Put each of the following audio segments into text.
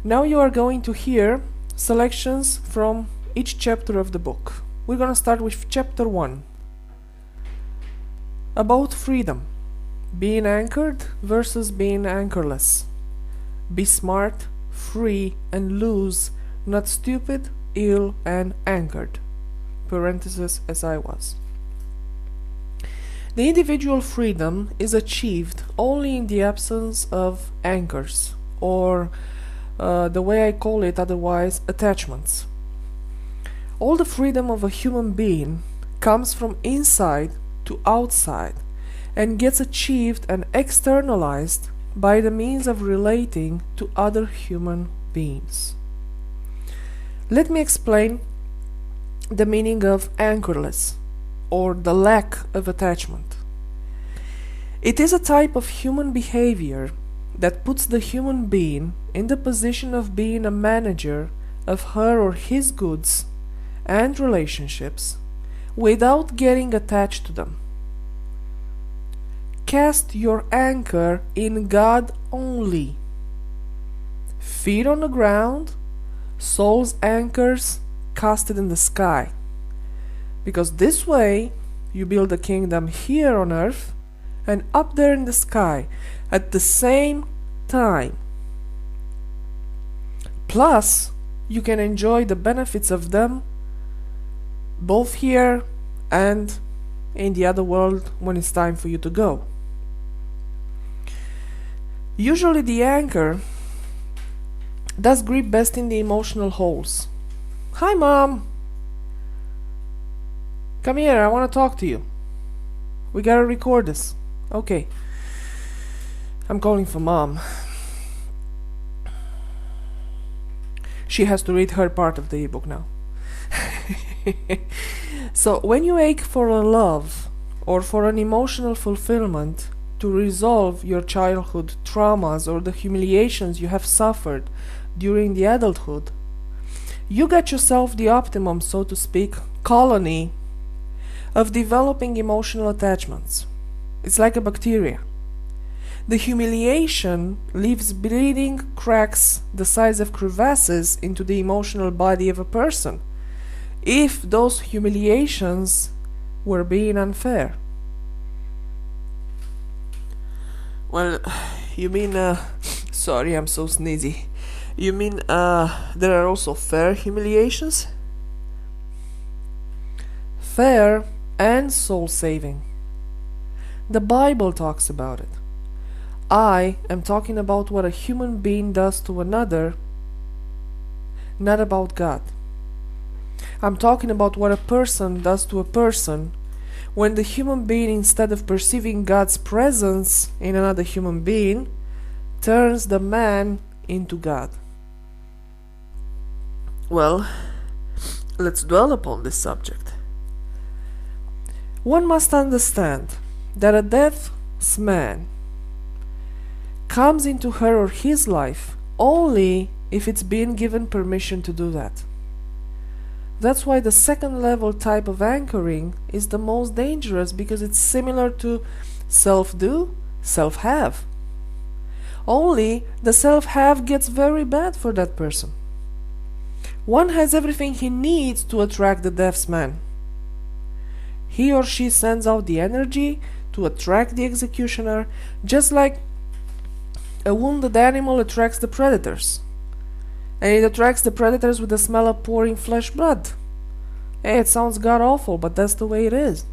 Now you are going to hear selections from each chapter of the book. We're gonna start with Chapter 1. About freedom. Being anchored versus being anchorless. Be smart, free, and loose, not stupid, ill, and anchored. Parenthesis, as I was. The individual freedom is achieved only in the absence of anchors, or the way I call it otherwise, attachments. All the freedom of a human being comes from inside to outside and gets achieved and externalized by the means of relating to other human beings. Let me explain the meaning of anchorless, or the lack of attachment. It is a type of human behavior that puts the human being in the position of being a manager of her or his goods and relationships without getting attached to them. Cast your anchor in God only. Feet on the ground, soul's anchors casted in the sky. Because this way you build a kingdom here on earth and up there in the sky at the same time. Plus, you can enjoy the benefits of them both here and in the other world when it's time for you to go. Usually the anchor does grip best in the emotional holes. Hi, Mom! Come here, I want to talk to you. We gotta record this. Okay. I'm calling for Mom. She has to read her part of the ebook now. So, when you ache for a love or for an emotional fulfillment to resolve your childhood traumas or the humiliations you have suffered during the adulthood, you get yourself the optimum, so to speak, colony of developing emotional attachments. It's like a bacteria. The humiliation leaves bleeding cracks the size of crevasses into the emotional body of a person, if those humiliations were being unfair. Well, you mean, sorry, I'm so sneezy. You mean, there are also fair humiliations? Fair and soul-saving. The Bible talks about it. I am talking about what a human being does to another, not about God. I'm talking about what a person does to a person when the human being, instead of perceiving God's presence in another human being, turns the man into God. Well, let's dwell upon this subject. One must understand that a death's man comes into her or his life only if it's been given permission to do that. That's why the second level type of anchoring is the most dangerous, because it's similar to self-do, self-have. Only the self-have gets very bad for that person. One has everything he needs to attract the death's man. He or she sends out the energy to attract the executioner, just like a wounded animal attracts the predators. And it attracts the predators with the smell of pouring flesh blood. Hey, it sounds god-awful, but that's the way it is.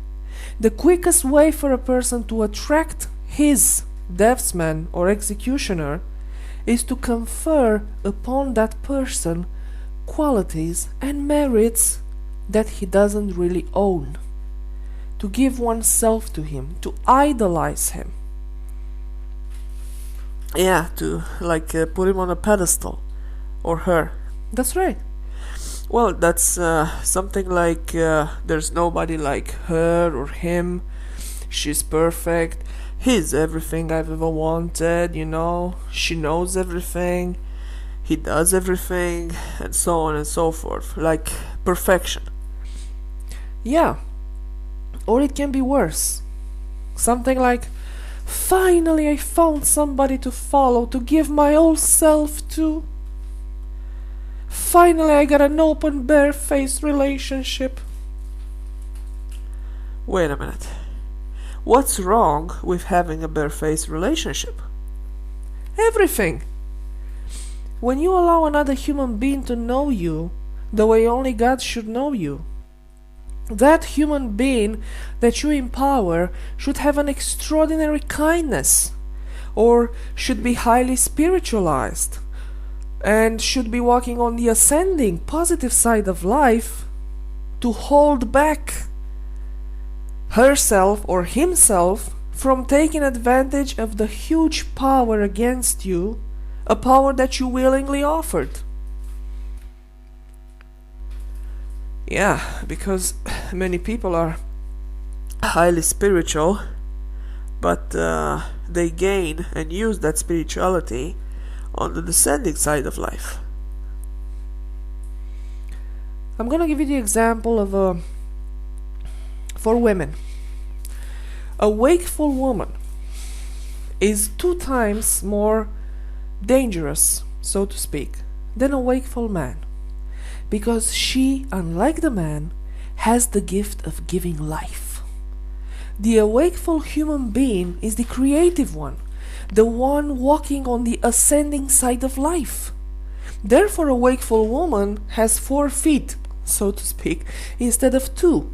The quickest way for a person to attract his deathsman or executioner is to confer upon that person qualities and merits that he doesn't really own. To give oneself to him, to idolize him. Yeah, to put him on a pedestal. Or her. That's right. Well, that's something like there's nobody like her or him. She's perfect. He's everything I've ever wanted, you know. She knows everything. He does everything. And so on and so forth. Like perfection. Yeah. Or it can be worse. Something like, finally I found somebody to follow, to give my whole self to. finally I got an open, bare-faced relationship. Wait a minute. What's wrong with having a bare-faced relationship? Everything. When you allow another human being to know you the way only God should know you, that human being that you empower should have an extraordinary kindness, or should be highly spiritualized, and should be walking on the ascending, positive side of life to hold back herself or himself from taking advantage of the huge power against you, a power that you willingly offered. Yeah, because many people are highly spiritual, but they gain and use that spirituality on the descending side of life. I'm gonna give you the example of for women. A wakeful woman is 2 times more dangerous, so to speak, than a wakeful man, because she, unlike the man, has the gift of giving life. The wakeful human being is the creative one, the one walking on the ascending side of life. Therefore, a wakeful woman has 4 feet, so to speak, instead of 2,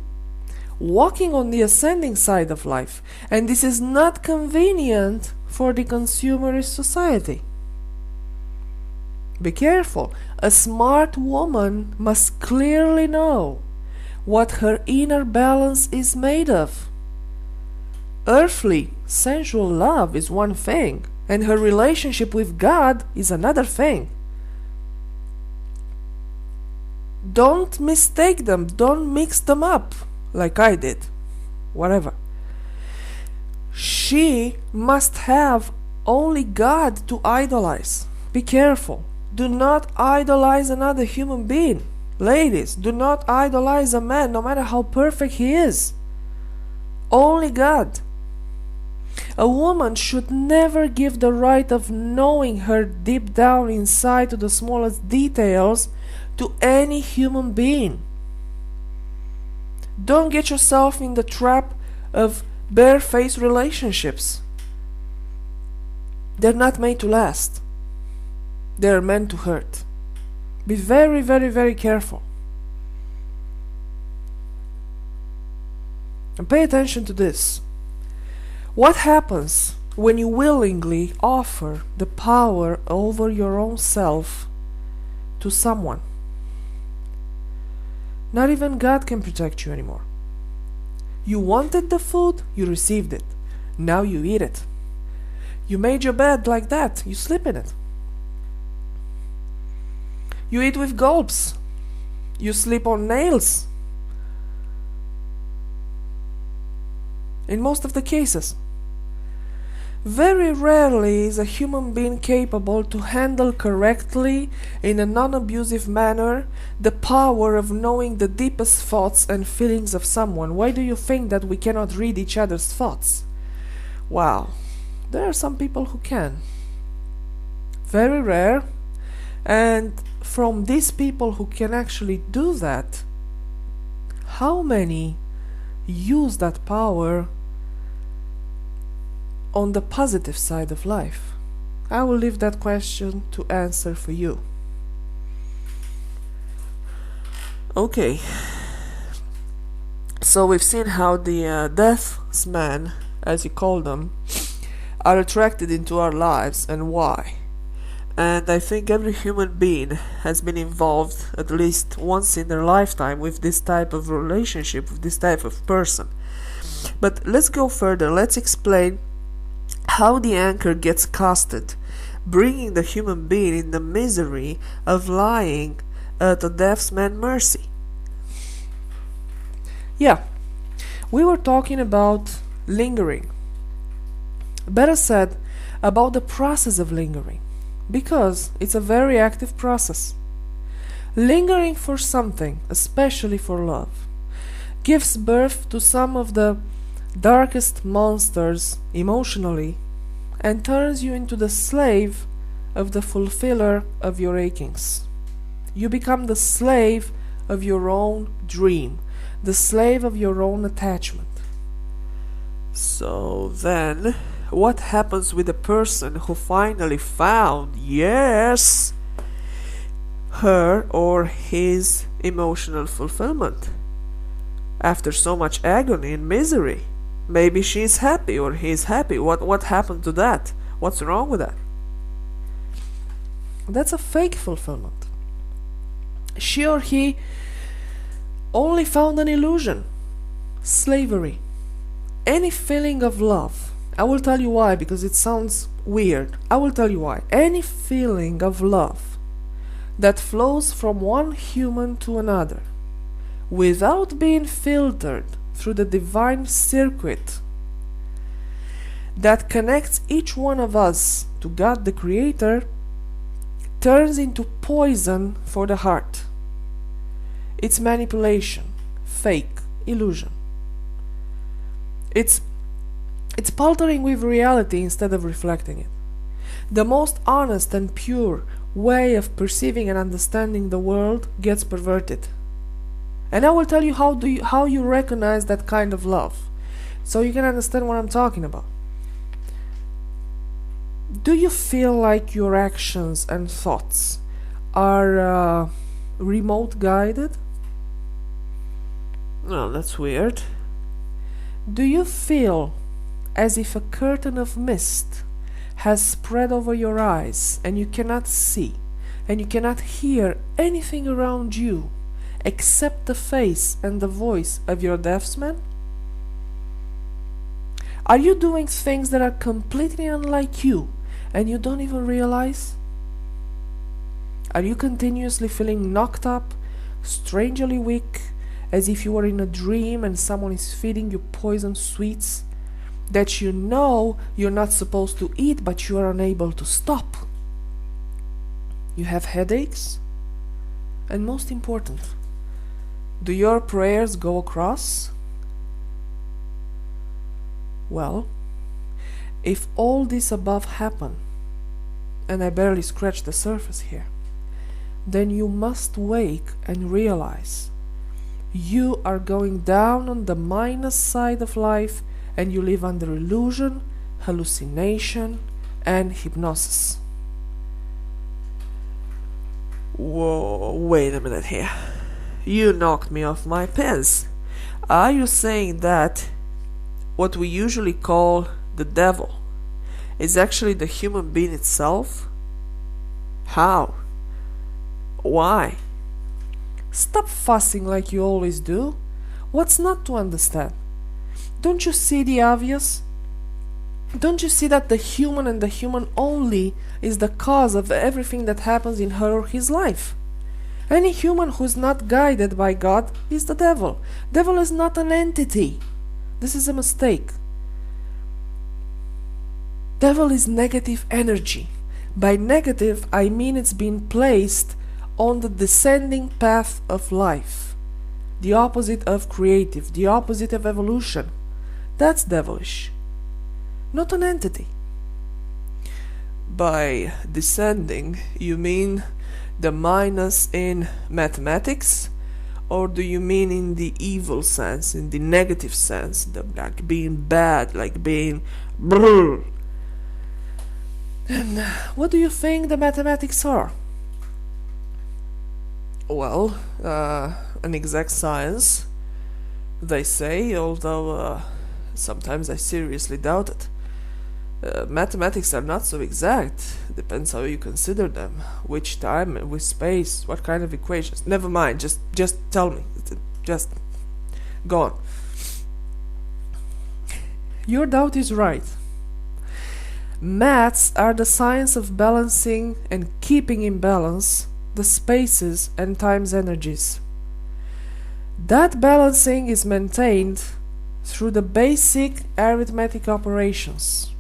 walking on the ascending side of life, and this is not convenient for the consumerist society. Be careful. A smart woman must clearly know what her inner balance is made of. Earthly, sensual love is one thing, and her relationship with God is another thing. Don't mistake them, don't mix them up like I did. Whatever. She must have only God to idolize. Be careful. Do not idolize another human being. Ladies, do not idolize a man, no matter how perfect he is. Only God. A woman should never give the right of knowing her deep down inside to the smallest details to any human being. Don't get yourself in the trap of bare-faced relationships. They're not made to last. They're meant to hurt. Be very, very, very careful. And pay attention to this. What happens when you willingly offer the power over your own self to someone? Not even God can protect you anymore. You wanted the food, you received it. Now you eat it. You made your bed like that, you sleep in it. You eat with gulps. You sleep on nails. In most of the cases. Very rarely is a human being capable to handle correctly, in a non-abusive manner, the power of knowing the deepest thoughts and feelings of someone. Why do you think that we cannot read each other's thoughts? Wow, there are some people who can. Very rare. And from these people who can actually do that, how many use that power on the positive side of life? I will leave that question to answer for you. Okay, so we've seen how the death men, as you call them, are attracted into our lives and why. And I think every human being has been involved at least once in their lifetime with this type of relationship, with this type of person. But let's go further. Let's explain how the anchor gets casted, bringing the human being in the misery of lying at the death man's mercy. Yeah, we were talking about lingering. Better said, about the process of lingering. Because it's a very active process. Lingering for something, especially for love, gives birth to some of the darkest monsters emotionally and turns you into the slave of the fulfiller of your achings. You become the slave of your own dream, the slave of your own attachment. So then, what happens with the person who finally found, yes, her or his emotional fulfillment? After so much agony and misery, maybe she's happy or he's happy. What happened to that? What's wrong with that? That's a fake fulfillment. She or he only found an illusion, slavery. Any feeling of love, I will tell you why, because it sounds weird. I will tell you why. Any feeling of love that flows from one human to another without being filtered through the divine circuit that connects each one of us to God the Creator turns into poison for the heart. It's manipulation, fake, illusion. It's paltering with reality instead of reflecting it. The most honest and pure way of perceiving and understanding the world gets perverted. And I will tell you how you recognize that kind of love, so you can understand what I'm talking about. Do you feel like your actions and thoughts are remote guided? No, that's weird. Do you feel as if a curtain of mist has spread over your eyes and you cannot see and you cannot hear anything around you except the face and the voice of your deafsman? Are you doing things that are completely unlike you and you don't even realize? Are you continuously feeling knocked up, strangely weak, as if you were in a dream and someone is feeding you poison sweets that you know you're not supposed to eat, but you are unable to stop? You have headaches? And most important, do your prayers go across? Well, if all this above happen, and I barely scratched the surface here, then you must wake and realize you are going down on the minus side of life and you live under illusion, hallucination, and hypnosis. Whoa, wait a minute here. You knocked me off my pants. Are you saying that what we usually call the devil is actually the human being itself? How? Why? Stop fussing like you always do. What's not to understand? Don't you see the obvious? Don't you see that the human and the human only is the cause of everything that happens in her or his life? Any human who's not guided by God is the devil. Devil is not an entity. This is a mistake. Devil is negative energy. By negative, I mean it's been placed on the descending path of life, the opposite of creative, the opposite of evolution. That's devilish, not an entity. By descending, you mean the minus in mathematics, or do you mean in the evil sense, in the negative sense, like being bad, like being brrr? And what do you think the mathematics are? Well, an exact science, they say, although sometimes I seriously doubt it. Mathematics are not so exact. Depends how you consider them, which time, which space, what kind of equations. Never mind, just tell me. Just go on. Your doubt is right. Maths are the science of balancing and keeping in balance the spaces and time's energies. That balancing is maintained through the basic arithmetic operations.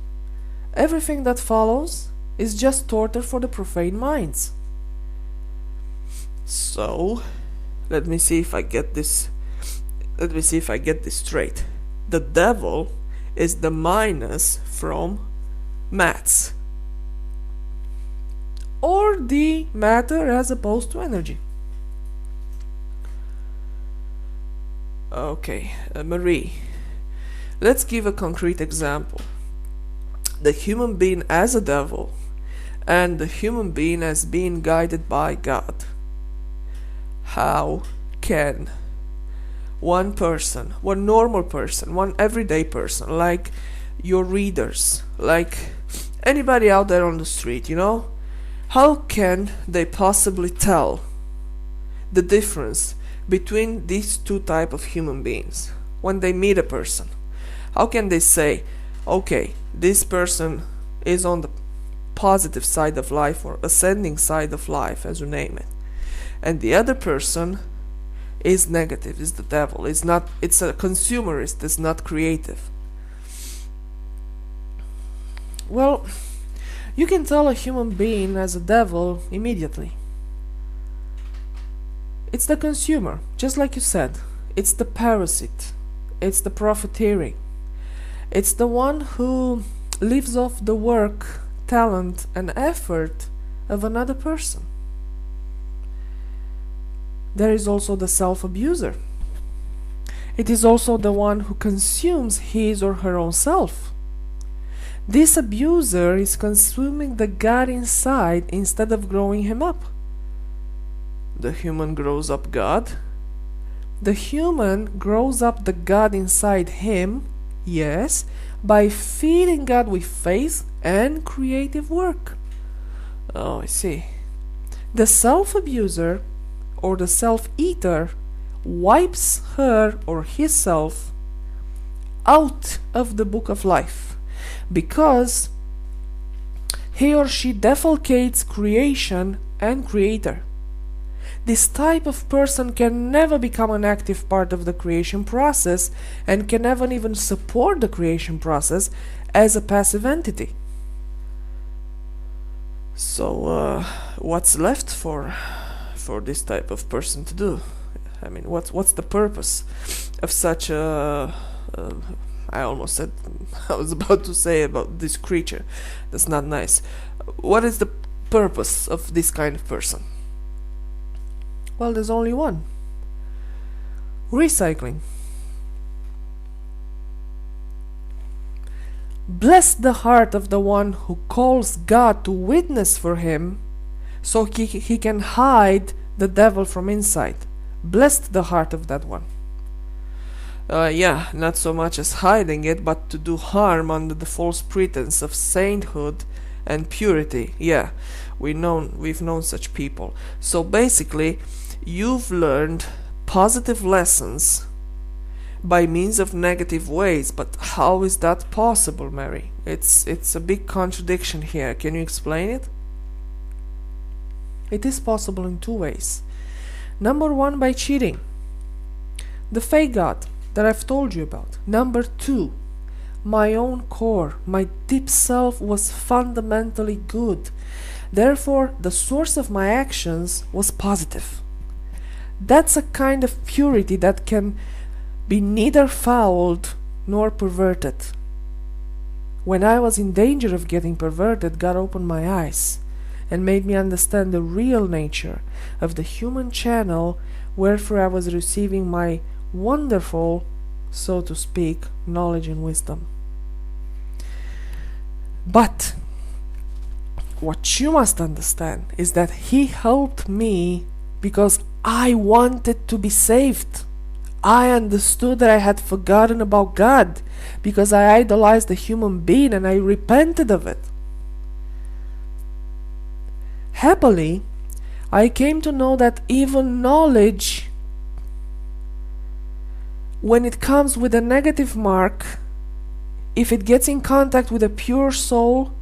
Everything that follows is just torture for the profane minds. So, let me see if I get this straight. The devil is the minus from maths. or the matter as opposed to energy. Okay, Marie, let's give a concrete example. The human being as a devil and the human being as being guided by God. How can one person, one normal person, one everyday person, like your readers, like anybody out there on the street, how can they possibly tell the difference between these two types of human beings when they meet a person? How can they say, okay, this person is on the positive side of life or ascending side of life, as you name it, and the other person is negative, is the devil, it's a consumerist, it's not creative? Well, you can tell a human being as a devil immediately. It's the consumer, just like you said. It's the parasite. It's the profiteering. It's the one who lives off the work, talent, and effort of another person. There is also the self-abuser. It is also the one who consumes his or her own self. This abuser is consuming the God inside instead of growing him up. The human grows up God. The human grows up the God inside him, yes, by feeding God with faith and creative work. Oh, I see. The self-abuser or the self-eater wipes her or himself out of the book of life because he or she defalcates creation and creator. This type of person can never become an active part of the creation process and can never even support the creation process as a passive entity. So what's left for this type of person to do? I mean, what's the purpose of such a I almost said I was about to say about this creature. That's not nice. What is the purpose of this kind of person? Well, there's only one. Recycling. Bless the heart of the one who calls God to witness for him so he can hide the devil from inside. Blessed the heart of that one. Yeah, not so much as hiding it, but to do harm under the false pretense of sainthood and purity. Yeah, we've known such people. So basically, you've learned positive lessons by means of negative ways, but how is that possible, Mary? It's a big contradiction here. Can you explain it? It is possible in two ways. Number one, by cheating. The fake God that I've told you about. Number two, my own core, my deep self was fundamentally good. Therefore, the source of my actions was positive. That's a kind of purity that can be neither fouled nor perverted. When I was in danger of getting perverted, God opened my eyes and made me understand the real nature of the human channel, wherefore I was receiving my wonderful, so to speak, knowledge and wisdom. But what you must understand is that He helped me because I wanted to be saved. I understood that I had forgotten about God because I idolized a human being and I repented of it. Happily, I came to know that even knowledge, when it comes with a negative mark, if it gets in contact with a pure soul,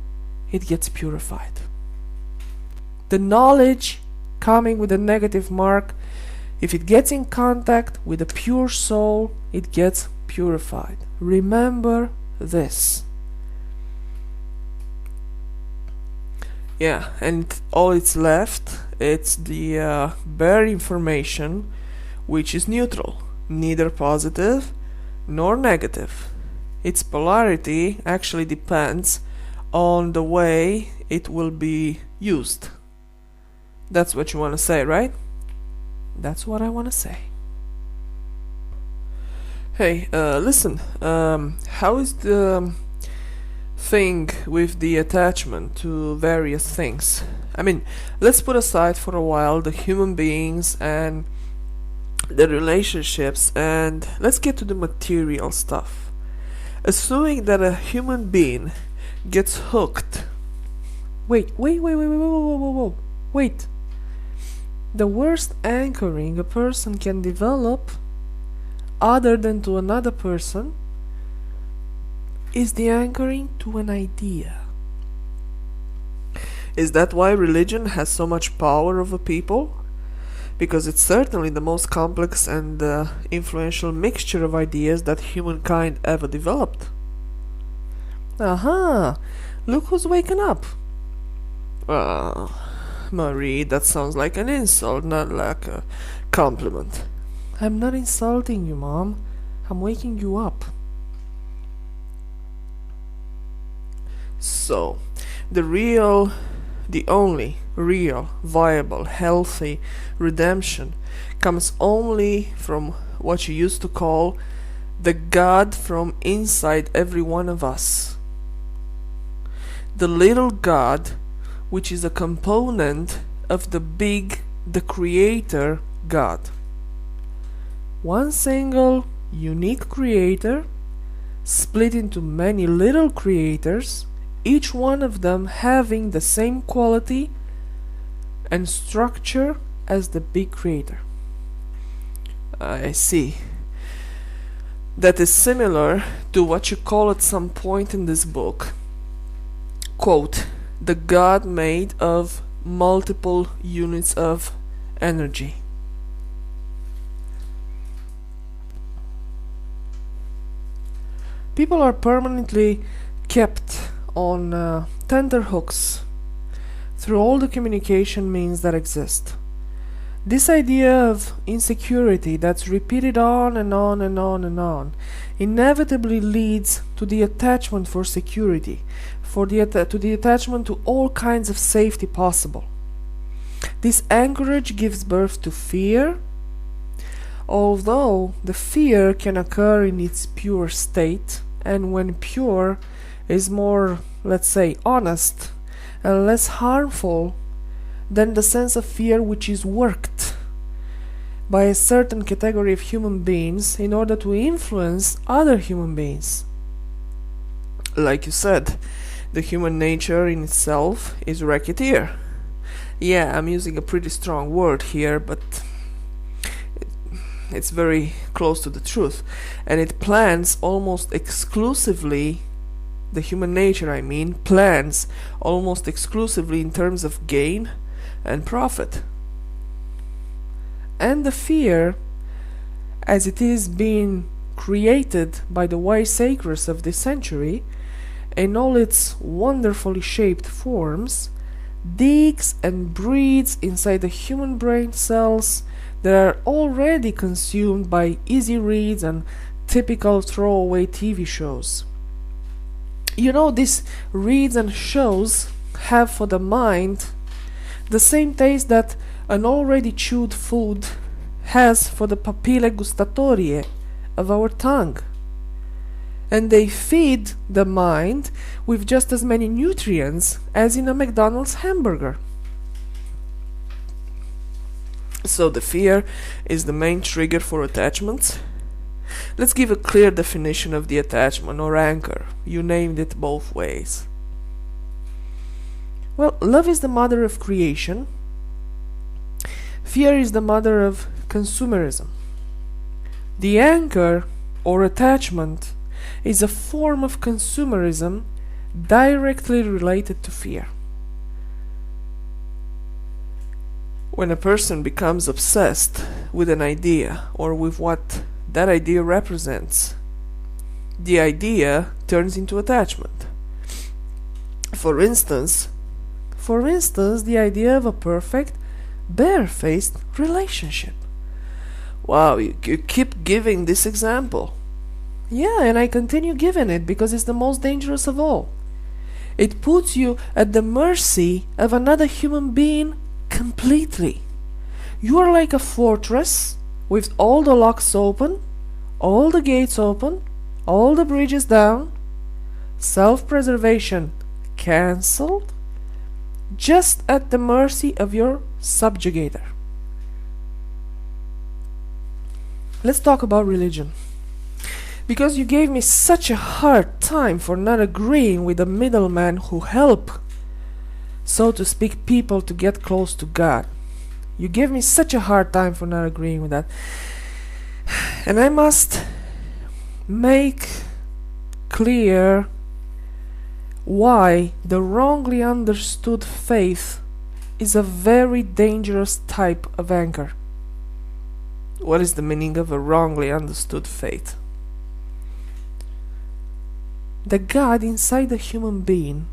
it gets purified. The knowledge coming with a negative mark, if it gets in contact with a pure soul, it gets purified. Remember this. Yeah, and all it's left, it's the bare information, which is neutral, neither positive nor negative. Its polarity actually depends on the way it will be used. That's what you want to say, right? That's what I want to say. Hey, listen, how is the thing with the attachment to various things? I mean, let's put aside for a while the human beings and the relationships, and let's get to the material stuff. Assuming that a human being gets hooked. Wait. The worst anchoring a person can develop, other than to another person, is the anchoring to an idea. Is that why religion has so much power over people? Because it's certainly the most complex and influential mixture of ideas that humankind ever developed. Aha! Look who's waking up. Marie, that sounds like an insult, not like a compliment. I'm not insulting you, Mom. I'm waking you up. So, the only real, viable, healthy redemption comes only from what you used to call the God from inside every one of us. The little God, which is a component of the big, the Creator God. One single, unique Creator, split into many little creators, each one of them having the same quality and structure as the big Creator. I see. That is similar to what you call at some point in this book, quote, the God made of multiple units of energy. People are permanently kept on tenterhooks through all the communication means that exist. This idea of insecurity that's repeated on and on and on and on inevitably leads to the attachment for security, to the attachment to all kinds of safety possible. This anchorage gives birth to fear, although the fear can occur in its pure state, and when pure is more, let's say, honest and less harmful than the sense of fear which is worked by a certain category of human beings in order to influence other human beings. Like you said, the human nature in itself is racketeer. Yeah, I'm using a pretty strong word here, but it's very close to the truth. And it plans almost exclusively, the human nature I mean, plans almost exclusively in terms of gain and profit. And the fear, as it is being created by the wiseacres of this century, in all its wonderfully shaped forms, digs and breeds inside the human brain cells that are already consumed by easy reads and typical throwaway TV shows. You know, these reads and shows have for the mind the same taste that an already chewed food has for the papille gustatorie of our tongue. And they feed the mind with just as many nutrients as in a McDonald's hamburger. So the fear is the main trigger for attachments. Let's give a clear definition of the attachment or anchor. You named it both ways. Well, love is the mother of creation. Fear is the mother of consumerism. The anchor or attachment is a form of consumerism directly related to fear. When a person becomes obsessed with an idea or with what that idea represents, the idea turns into attachment. For instance, the idea of a perfect, barefaced relationship. Wow, you keep giving this example. Yeah, and I continue giving it because it's the most dangerous of all. It puts you at the mercy of another human being completely. You are like a fortress with all the locks open, all the gates open, all the bridges down, self-preservation cancelled, just at the mercy of your subjugator. Let's talk about religion. Because you gave me such a hard time for not agreeing with the middleman who help, so to speak, people to get close to God. You gave me such a hard time for not agreeing with that. And I must make clear why the wrongly understood faith is a very dangerous type of anchor. What is the meaning of a wrongly understood faith? The God inside the human being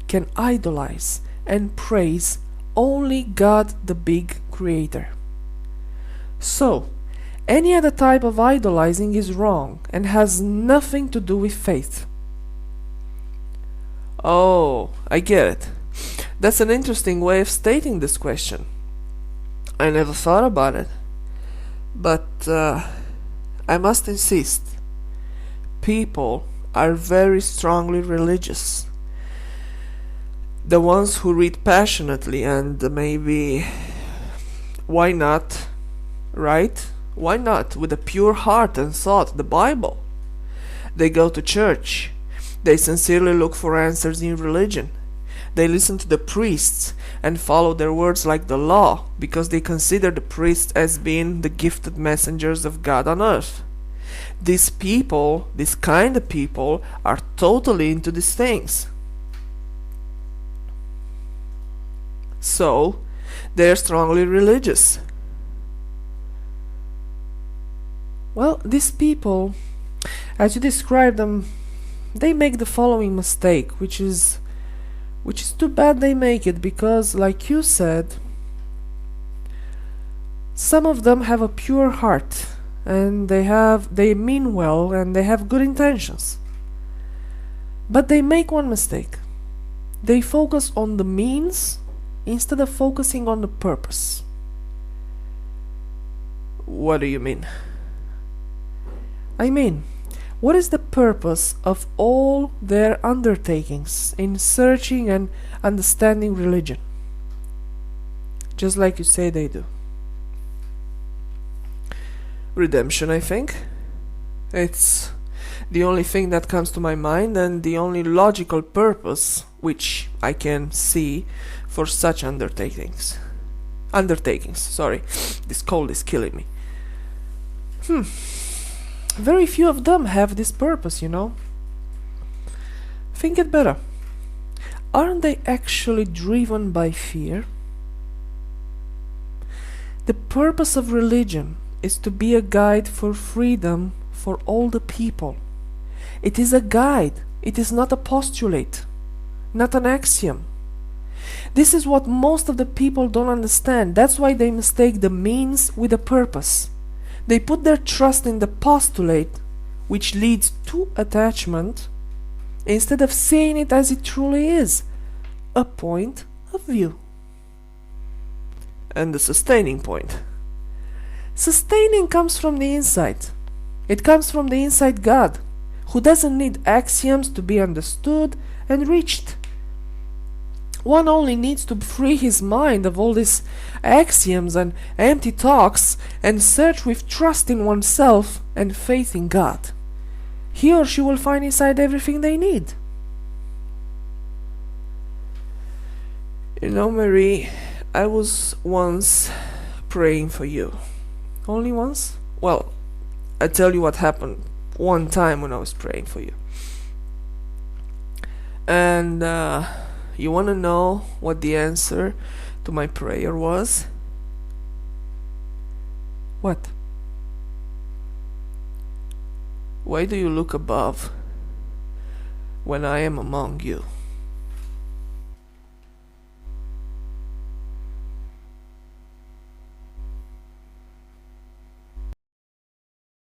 can idolize and praise only God, the big creator. So, any other type of idolizing is wrong and has nothing to do with faith. Oh, I get it. That's an interesting way of stating this question. I never thought about it. But I must insist. People are very strongly religious. The ones who read passionately and maybe, why not, right? Why not, with a pure heart and thought, the Bible? They go to church. They sincerely look for answers in religion. They listen to the priests and follow their words like the law, because they consider the priests as being the gifted messengers of God on earth. These people, these kind of people, are totally into these things. So, they are strongly religious. Well, these people, as you describe them, they make the following mistake, which is too bad they make it, because, like you said, some of them have a pure heart, and they mean well, and they have good intentions. But they make one mistake. They focus on the means instead of focusing on the purpose. What do you mean? I mean, what is the purpose of all their undertakings in searching and understanding religion? Just like you say they do. Redemption, I think. It's the only thing that comes to my mind, and the only logical purpose which I can see for such undertakings. This cold is killing me. Very few of them have this purpose, you know. Think it better. Aren't they actually driven by fear? The purpose of religion is to be a guide for freedom for all the people. It is a guide. It is not a postulate, not an axiom. This is what most of the people don't understand. That's why they mistake the means with the purpose. They put their trust in the postulate, which leads to attachment, instead of seeing it as it truly is, a point of view. And the sustaining point. Sustaining comes from the inside. It comes from the inside God, who doesn't need axioms to be understood and reached. One only needs to free his mind of all these axioms and empty talks and search with trust in oneself and faith in God. He or she will find inside everything they need. You know, Marie, I was once praying for you. Only once? Well, I'll tell you what happened one time when I was praying for you. And you want to know what the answer to my prayer was? What? Why do you look above when I am among you?